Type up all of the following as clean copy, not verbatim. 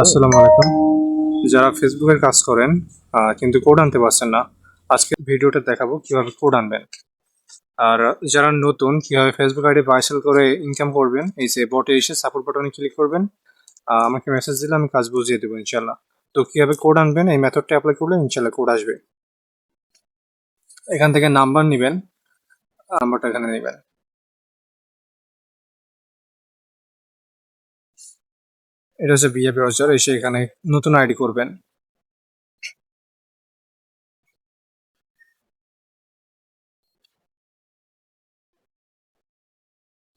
আসসালামু আলাইকুম। যারা ফেসবুকের কাজ করেন কিন্তু কোড আনতে পারছেন না, আজকে ভিডিওটা দেখাবো কিভাবে কোড আনবেন। আর যারা নতুন কিভাবে ফেসবুক আইডি বাইসেল করে ইনকাম করবেন, এই যে বটে এসে সাপোর্ট বাটনে ক্লিক করবেন, আমাকে মেসেজ দিলে আমি কাজ বুঝিয়ে দেবো ইনশাল্লাহ। তো কিভাবে কোড আনবেন, এই মেথডটা অ্যাপ্লাই করলে ইনশাল্লাহ কোড আসবে। এখান থেকে নাম্বার নেবেন, নাম্বারটা এখানে নেবেন। এটা হচ্ছে বিএ ব্রাউজার, এসে এখানে নতুন আইডি করবেন।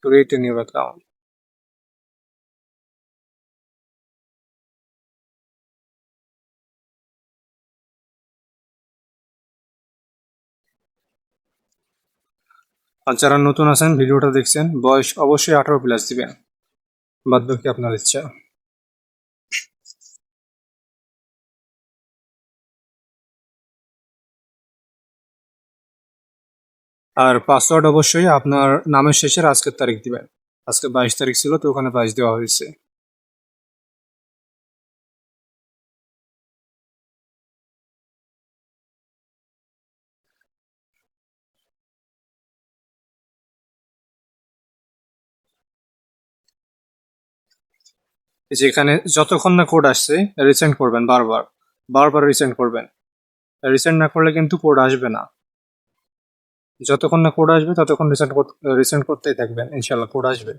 Create a new account. আর যারা নতুন আছেন ভিডিওটা দেখছেন, বয়স অবশ্যই 18+ দিবেন, বাদ বাকি আপনার ইচ্ছা। আর পাসওয়ার্ড অবশ্যই আপনার নামের শেষের আজকের তারিখ দিবেন। আজকে 22 তারিখ ছিল, তো ওখানে 22 দেওয়া হয়েছে। এই যে এখানে যতক্ষণ না কোড আসছে রিসেন্ড করবেন, বারবার বারবার রিসেন্ড করবেন। রিসেন্ড না করলে কিন্তু কোড আসবে না। যতক্ষণ না কোড আসবে ততক্ষণ রিসেন্ড করতেই থাকবেন, ইনশাল্লাহ কোড আসবে।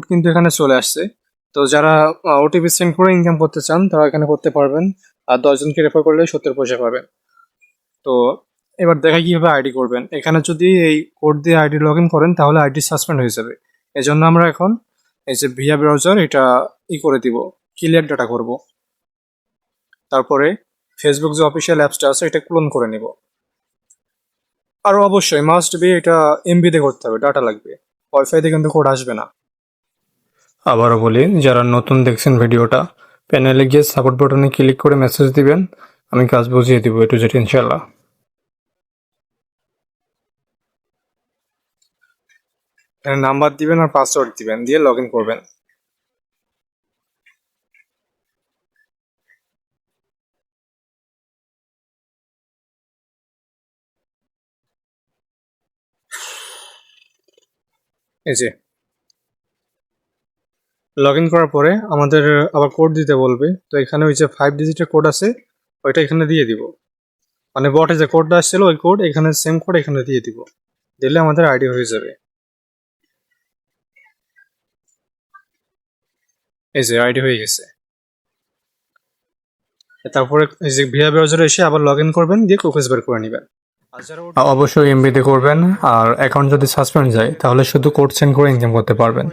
কিন্তু এখানে চলে আসছে। তো যারা ওটিপি সেন্ড করে ইনকাম করতে চান তারা এখানে করতে পারবেন। আর 10 জনকে রেফার করলে 70 পয়সা পাবেন। তো এবার দেখা কিভাবে আইডি করবেন। এখানে যদি এই কোড দিয়ে আইডি লগ ইন করেন তাহলে আইডি সাসপেন্ড হয়ে যাবে। এজন্য আমরা এখন এই যে ভিয়া ব্রাউজার এটা করে দিব, ক্লিয়ার ডাটা করব। তারপরে ফেসবুক যে অফিসিয়াল অ্যাপসটা আছে এটা ক্লোন করে নিব। আর অবশ্যই মাস্ট বি এটা এমবিতে করতে হবে, ডাটা লাগবে, ওয়াইফাইতে কিন্তু কোড আসবে না। আবারও বলি, যারা নতুন দেখছেন ভিডিওটা, প্যানেলে গিয়ে সাপোর্ট বাটনে ক্লিক করে মেসেজ দিবেন, আমি কাজ বুঝিয়ে দিব এ টু জেড ইনশাল্লাহ। নাম্বার দিবেন আর পাসওয়ার্ড দিবেন, দিয়ে লগ ইন করবেন। এই যে লগ ইন করার পরে আমাদের আবার কোড দিতে বলবে। তো এখানে ওই যে 5 ডিজিটের কোড আছে, ওইটা এখানে দিয়ে দিব। মানে বটে যে কোডটা আসছিল ওই কোড এখানে, সেম কোড এখানে দিয়ে দিব, দিলে আমাদের আইডি হয়ে যাবে। এই যে আইডি হয়ে গেছে। তারপরে এই যে ভিআই ব্রাউজারে এসে আবার লগ ইন করবেন, দিয়ে কুকিজ বের করে নেবেন। অবশ্যই এমবিতে করবেন। আর অ্যাকাউন্ট যদি সাসপেন্ড যায় তাহলে শুধু কোড সেন্ড করে ইনকাম করতে পারবেন।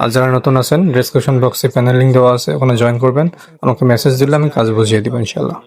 আর যারা নতুন আছেন, ডেসক্রিপশন বক্সে প্যানেল লিঙ্ক দেওয়া আছে, ওখানে জয়েন করবেন। আমাকে মেসেজ দিলে আমি কাজ বুঝিয়ে দিব ইনশাল্লাহ।